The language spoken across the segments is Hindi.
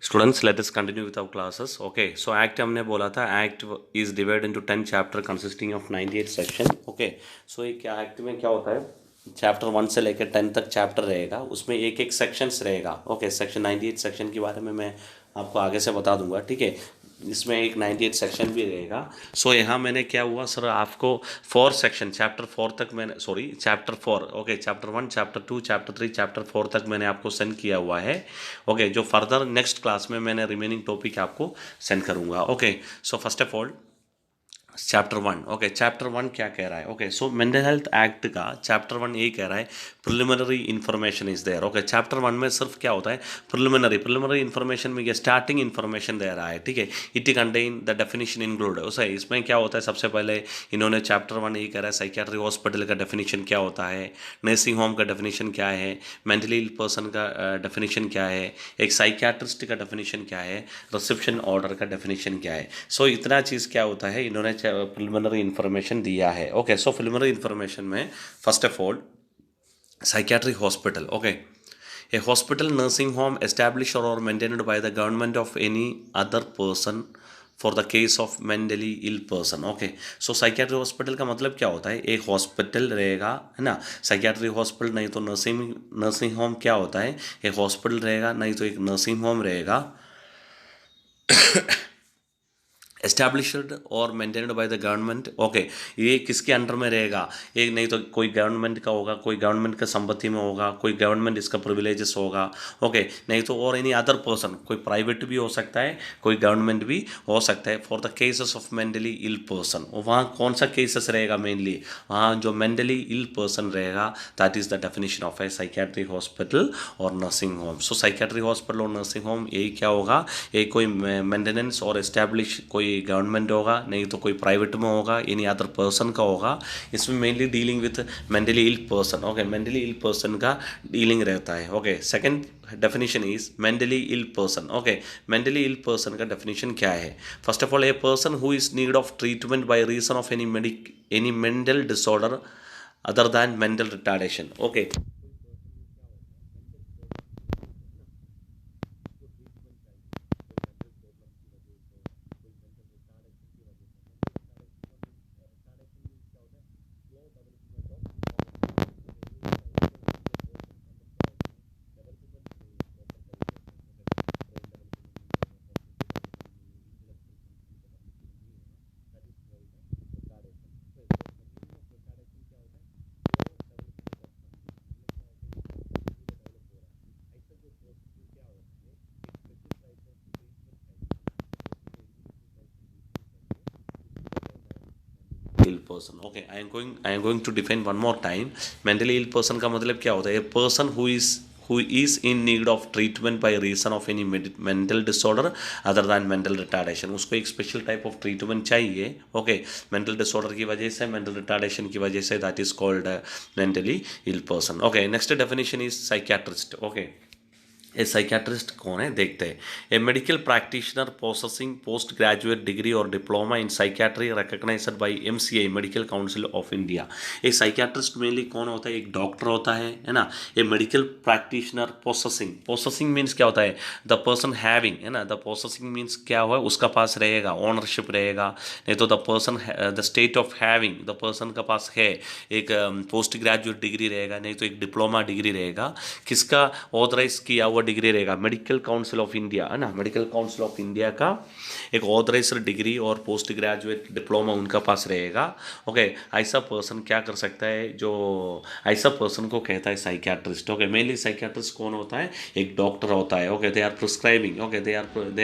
Students let us continue with our classes. Okay, so act हमने बोला था, act is divide into 10 chapter consisting of 98 section. Okay, so एक एक्ट में क्या होता है, चैप्टर 1 से लेकर 10 तक चैप्टर रहेगा, उसमें एक एक सेक्शंस रहेगा। ओके, सेक्शन 98 सेक्शन के बारे में मैं आपको आगे से बता दूंगा, ठीक है। इसमें एक 98 सेक्शन भी रहेगा। सो यहाँ मैंने क्या हुआ सर, आपको 4 सेक्शन चैप्टर 4 तक मैंने, sorry chapter 4, okay chapter 1 chapter 2 chapter 3 chapter 4 तक मैंने आपको सेंड किया हुआ है। ओके, जो फर्दर नेक्स्ट क्लास में मैंने रिमेनिंग टॉपिक आपको सेंड करूँगा। Okay, so first of all chapter 1। Okay, chapter 1 क्या कह रहा है? Okay, so mental health act का चैप्टर 1 ये कह रहा है, preliminary information is there. Okay, chapter 1 में सिर्फ क्या होता है, प्रिलिमिनरी इन्फॉर्मेशन में स्टार्टिंग इन्फॉर्मेशन दे रहा है, ठीक है। It contain the definition include, उसे इसमें क्या होता है, सबसे पहले इन्होंने चैप्टर 1 ये कह रहा है, साइकियाट्री हॉस्पिटल का डेफिनेशन क्या होता है, नर्सिंग होम का डेफिनेशन क्या है, मेंटली इल पर्सन का डेफिनेशन क्या है, एक साइकियाट्रिस्ट का डेफिनेशन क्या है, रिसेप्शन ऑर्डर का डेफिनेशन क्या है। सो इतना चीज़ क्या होता है, इन्होंने प्रिलिमिनरी इन्फॉर्मेशन दिया है। ओके, सो प्रिलिमिनरी इन्फॉर्मेशन में first of all psychiatric hospital. Okay, a hospital, nursing home established or maintained by the government of any other person for the case of mentally ill person. Okay, so psychiatry hospital का मतलब क्या होता है, एक हॉस्पिटल रहेगा, है ना। साइकियाट्री हॉस्पिटल नहीं तो नर्सिंग होम क्या होता है, एक हॉस्पिटल रहेगा, नहीं तो एक नर्सिंग होम रहेगा, एस्टैब्लिश्ड और maintained by the government. Okay, ये किसके अंडर में रहेगा, एक नहीं तो कोई गवर्नमेंट का होगा, कोई गवर्नमेंट का संपत्ति में होगा, कोई गवर्नमेंट इसका प्रिविलेजेस होगा। ओके, नहीं तो और एनी अदर पर्सन, कोई प्राइवेट भी हो सकता है, कोई गवर्नमेंट भी हो सकता है, for the cases of mentally ill person. वहाँ कौन सा केसेस रहेगा, मेनली वहाँ जो मेंटली इल पर्सन रहेगा, that is the definition of a psychiatry hospital और nursing home. So psychiatry hospital और नर्सिंग होम यही क्या होगा, एक कोई मेंटेनेंस और एस्टैब्लिश कोई गवर्नमेंट होगा, नहीं तो कोई प्राइवेट में होगा, यानी अदर पर्सन का होगा। इसमें mainly dealing with mentally ill person. Okay, mentally ill person का डीलिंग रहता है। Okay, second definition is mentally ill person. Okay, mentally ill person का डेफिनेशन क्या है, first of all a person who is need of treatment by reason of any mental disorder other than mental retardation. Okay, ill person. Okay, I am going to define one more time. Mentally ill person का मतलब क्या होता है, a person who is in need of treatment by reason of any mental disorder other than mental retardation. उसको एक स्पेशल टाइप ऑफ ट्रीटमेंट चाहिए। ओके, मेंटल डिसऑर्डर की वजह से, मेंटल रिटार्डेशन की वजह से, that is called mentally ill person. Okay, next definition is psychiatrist. Okay, a psychiatrist कौन है देखते हैं, a medical practitioner possessing post graduate degree और diploma in psychiatry recognized bye MCI medical council of India. एक साइकियाट्रिस्ट मेनली कौन होता है, एक डॉक्टर होता है ना। ए मेडिकल प्रैक्टिशनर पोसेसिंग मीन्स क्या होता है, द पर्सन हैविंग, है ना। द पोसेसिंग मीन्स क्या हुआ, उसका पास रहेगा, ऑनरशिप रहेगा, नहीं तो the person, the state of having, the person का पास है एक पोस्ट ग्रेजुएट डिग्री रहेगा, नहीं तो एक डिप्लोमा डिग्री रहेगा, किसका ऑथराइज किया हुआ डिग्री रहेगा, मेडिकल काउंसिल ऑफ इंडिया, है ना। मेडिकल काउंसिल ऑफ इंडिया का एक ऑथराइज डिग्री और पोस्ट ग्रेजुएट डिप्लोमा उनका पास रहेगा। ओके, ऐसा पर्सन क्या कर सकता है, जो ऐसा पर्सन को कहता है साइकियाट्रिस्ट। ओके, मेनली साइकियाट्रिस्ट कौन होता है, एक डॉक्टर होता है। Okay, they are prescribing, okay they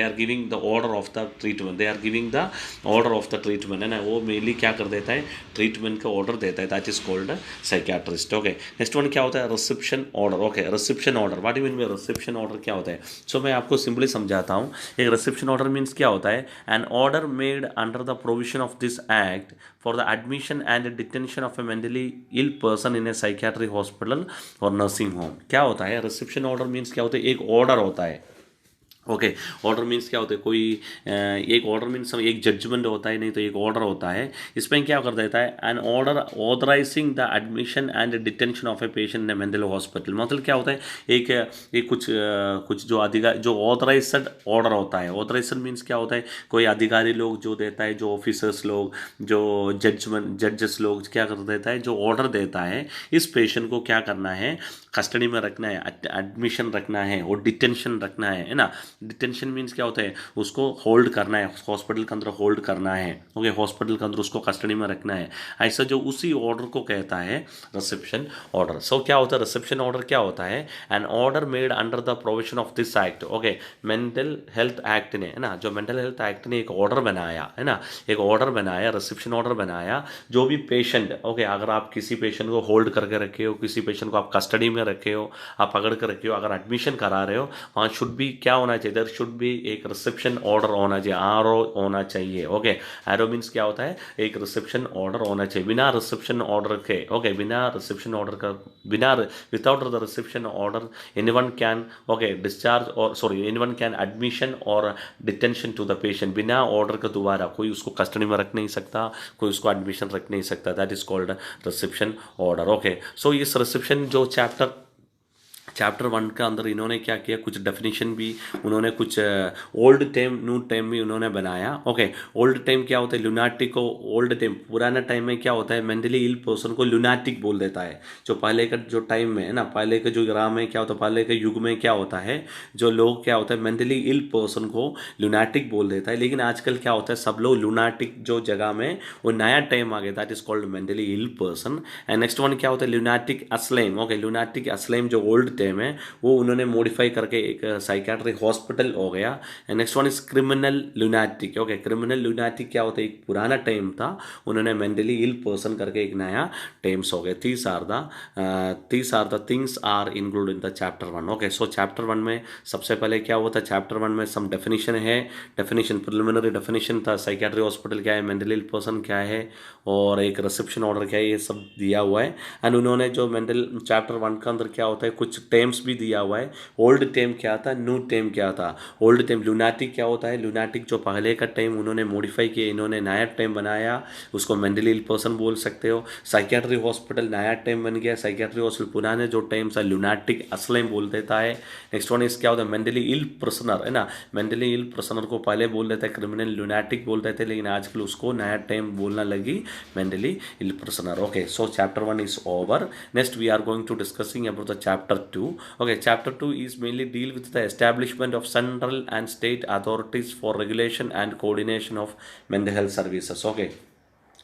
are giving the order of the treatment, they are giving the order of the treatment, है ना। वो मेनली क्या कर देता है, ट्रीटमेंट का ऑर्डर देता है, that is called psychiatrist. Okay, next one क्या होता है, reception order. Okay, reception order, what you mean by reception order क्या होता है। सो मैं आपको सिंपली समझाता हूँ। एक रिसेप्शन ऑर्डर मीन्स क्या होता है, an order made under the provision of this act for the admission and detention of a mentally ill person in a psychiatric hospital और नर्सिंग होम। क्या होता है रिसेप्शन ऑर्डर मीन्स क्या होता है, एक ऑर्डर होता है, ओके। ऑर्डर मीन्स क्या होता है, कोई एक ऑर्डर मीन्स एक जजमेंट होता है, नहीं तो एक ऑर्डर होता है। इसमें क्या कर देता है, an order authorizing the admission and detention of a patient in mental hospital. मतलब क्या होता है, एक कुछ जो अधिकार, जो ऑथराइज्ड ऑर्डर होता है। ऑथराइज्ड मीन्स क्या होता है, कोई अधिकारी लोग जो देता है, जो ऑफिसर्स लोग, जो जजेस लोग क्या कर देता है, जो ऑर्डर देता है इस पेशेंट को क्या करना है, कस्टडी में रखना है, एडमिशन रखना है और डिटेंशन रखना है ना। डिटेंशन मीन्स क्या होता है, उसको होल्ड करना है, हॉस्पिटल के अंदर होल्ड करना है। ओके, हॉस्पिटल के अंदर उसको कस्टडी में रखना है। ऐसा जो उसी ऑर्डर को कहता है रिसेप्शन ऑर्डर। सो क्या होता है रिसेप्शन ऑर्डर, क्या होता है, an order made under the provision of this act. Okay, mental health act ने, है ना, जो मेंटल हेल्थ एक्ट ने एक ऑर्डर बनाया है ना, एक ऑर्डर बनाया, रिसेप्शन ऑर्डर बनाया। जो भी पेशेंट, ओके, अगर आप किसी पेशेंट को होल्ड करके रखे हो, किसी पेशेंट को आप कस्टडी में रखे हो, आप पकड़ कर रखे हो, अगर एडमिशन करा रहे हो, वहाँ शुड भी क्या होना चाहिए, देयर शुड बी एक रिसेप्शन ऑर्डर होना चाहिए, आरओ होना चाहिए। ओके, आरओ मीन्स क्या होता है, एक रिसेप्शन ऑर्डर होना चाहिए। बिना रिसेप्शन ऑर्डर के, ओके, बिना रिसेप्शन ऑर्डर का, बिना, without the reception order anyone can, okay, discharge और सॉरी एनीवन कैन एडमिशन और डिटेंशन टू द पेशेंट। बिना ऑर्डर के दोबारा कोई उसको कस्टडी में रख नहीं सकता, कोई उसको एडमिशन रख नहीं सकता। That is called reception order. Okay, so इस रिसेप्शन जो चैप्टर 1 के अंदर इन्होंने क्या किया, कुछ डेफिनेशन भी उन्होंने, कुछ ओल्ड टाइम न्यू टाइम भी उन्होंने बनाया। ओके, ओल्ड टाइम क्या होता है, लुनाटिक को ओल्ड टाइम, पुराना टाइम में क्या होता है, मेंटली इल पर्सन को लुनाटिक बोल देता है। जो पहले का जो टाइम में है ना, पहले के जो ग्राम में क्या होता है, पहले के युग में क्या होता है, जो लोग क्या होता है मेंटली इल पर्सन को लुनाटिक बोल देता है। लेकिन आजकल क्या होता है, सब लोग लुनाटिक जो जगह में वो नया टाइम आ गया, that is called mentally ill person. And next one क्या होता है, lunatic asylum. Okay, lunatic asylum जो ओल्ड टाइम है वो उन्होंने मॉडिफाई करके एक साइकेट्रिक हॉस्पिटल हो गया। And next one is criminal lunatic. Okay, criminal lunatic क्या होता है, एक पुराना टाइम था, उन्होंने मेंटली इल पर्सन करके एक नया टाइम्स हो गया। these are the things are included in the chapter 1। Okay, so chapter 1 में सबसे पहले क्या हुआ था, चैप्टर 1 में सम डेफिनेशन है, डेफिनेशन प्रिलिमिनरी डेफिनेशन था, साइकेट्री हॉस्पिटल क्या है, मेंटली इल पर्सन क्या है, और एक रिसेप्शन ऑर्डर क्या है, ये सब दिया हुआ है। एंड उन्होंने जो मेंटल चैप्टर 1 के अंदर क्या होता है, कुछ टर्म्स भी दिया हुआ है। ओल्ड टाइम क्या था, न्यू टाइम क्या था। ओल्ड टाइम लुनाटिक क्या होता है, लुनाटिक जो पहले का टाइम उन्होंने मॉडिफाई किया, इन्होंने नया टाइम बनाया, उसको मेंटली इल पर्सन बोल सकते हो। साइकेट्री हॉस्पिटल नया टाइम बन गया, साइकेट्री हॉस्पिटल पुराने जो टाइम था लुनाटिक असलम बोल देता है। नेक्स्ट वन इस क्या होता है, मेंटली इल पर्सनर, है ना, मेंटली इल पर्सनर को पहले बोल देता है क्रिमिनल लुनाटिक बोलते थे, लेकिन आजकल उसको नया टाइम बोलना लगी, mentally ill person. Okay, so chapter 1 is over. Next we are going to discussing about the chapter 2. Okay, chapter 2 is mainly deal with the establishment of central and state authorities for regulation and coordination of mental health services. Okay,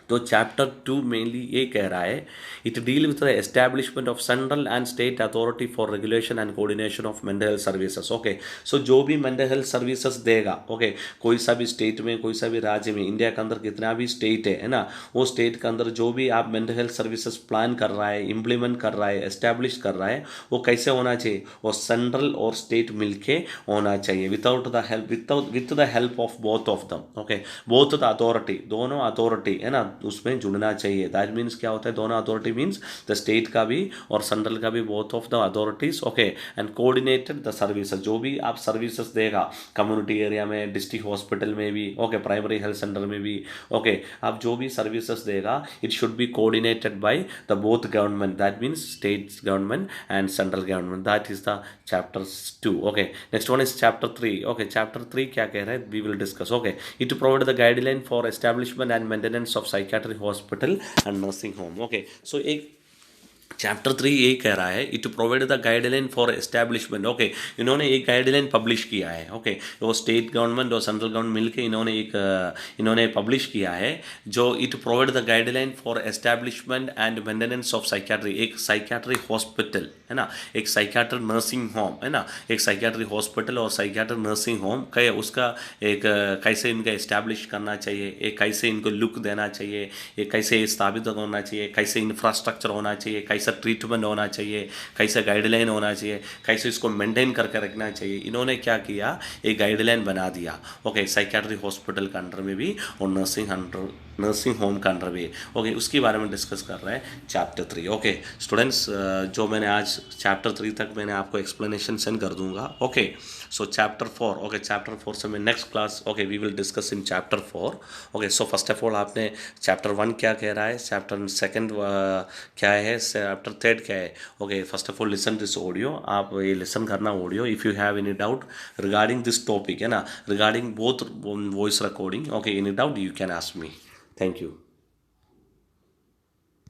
तो चैप्टर 2 मेनली ये कह रहा है, it deal with the establishment of central and state authority for regulation and coordination of mental health services. Okay, so जो भी मेंटल हेल्थ सर्विसेज देगा, ओके, कोई सा भी स्टेट में, कोई सा भी राज्य में, इंडिया के अंदर कितना भी स्टेट है ना, वो स्टेट के अंदर जो भी आप मेंटल हेल्थ सर्विसेज प्लान कर रहा है, इम्प्लीमेंट कर रहा है, एस्टैब्लिश कर रहा है, वो कैसे होना चाहिए, वो सेंट्रल और स्टेट मिलके होना चाहिए, without the help, with the help of both of them. Okay, both the authority, दोनों अथॉरिटी है ना, उसमें जुड़ना चाहिए। दैट मीन्स क्या होता है, दोनों अथॉरिटी मीन्स द स्टेट का भी और सेंट्रल का भी, both of the authorities. Okay, and coordinated the services, जो भी आप सर्विसेज देगा कम्युनिटी एरिया में, डिस्ट्रिक्ट हॉस्पिटल में भी, ओके, प्राइमरी हेल्थ सेंटर में भी, ओके, आप जो भी सर्विसेज देगा it should be coordinated by the both government, that means state government and central government. That is the chapter 2। Okay, next one is chapter 3। Okay, chapter 3 क्या कह रहा है, we will discuss. Okay, it provide the guideline for establishment and maintenance of psychiatric hospital and nursing home. Okay, so एक चैप्टर 3 यही कह रहा है, it provide the guideline for establishment. Okay, इन्होंने एक गाइडलाइन पब्लिश किया है। ओके, वो स्टेट गवर्नमेंट और सेंट्रल गवर्नमेंट मिलकर इन्होंने पब्लिश किया है, जो it provide the guideline for establishment and maintenance of psychiatry, एक साइकियाट्रिक हॉस्पिटल है ना, एक साइकियाट्रिक नर्सिंग होम है ना, एक साइकियाट्रिक हॉस्पिटल और साइकियाट्रिक नर्सिंग होम का उसका एक कैसे इनका एस्टैब्लिश करना चाहिए, एक कैसे इनको लुक देना चाहिए, एक कैसे स्थापित होना चाहिए, कैसे इंफ्रास्ट्रक्चर होना चाहिए, कैसे ट्रीटमेंट होना चाहिए, कैसे गाइडलाइन होना चाहिए, कैसे इसको मेंटेन करके रखना चाहिए। इन्होंने क्या किया, एक गाइडलाइन बना दिया। ओके, साइकियाट्रिक हॉस्पिटल के अंडर में भी और नर्सिंग अंडर नर्सिंग होम का अंडरवे, ओके, उसके बारे में डिस्कस कर रहे हैं चैप्टर 3। ओके स्टूडेंट्स, जो मैंने आज चैप्टर 3 तक मैंने आपको एक्सप्लेनेशन सेंड कर दूंगा। Okay so chapter 4, okay chapter 4 से मैं next class, okay we will discuss in chapter 4। Okay so first of all आपने चैप्टर 1 क्या कह रहा है, चैप्टर सेकंड क्या है, चैप्टर थर्ड क्या है। Okay first of all listen this audio, आप ये लिसन करना audio. If you have any doubt regarding this topic है ना, regarding both voice recording, okay any doubt you can ask me. Thank you.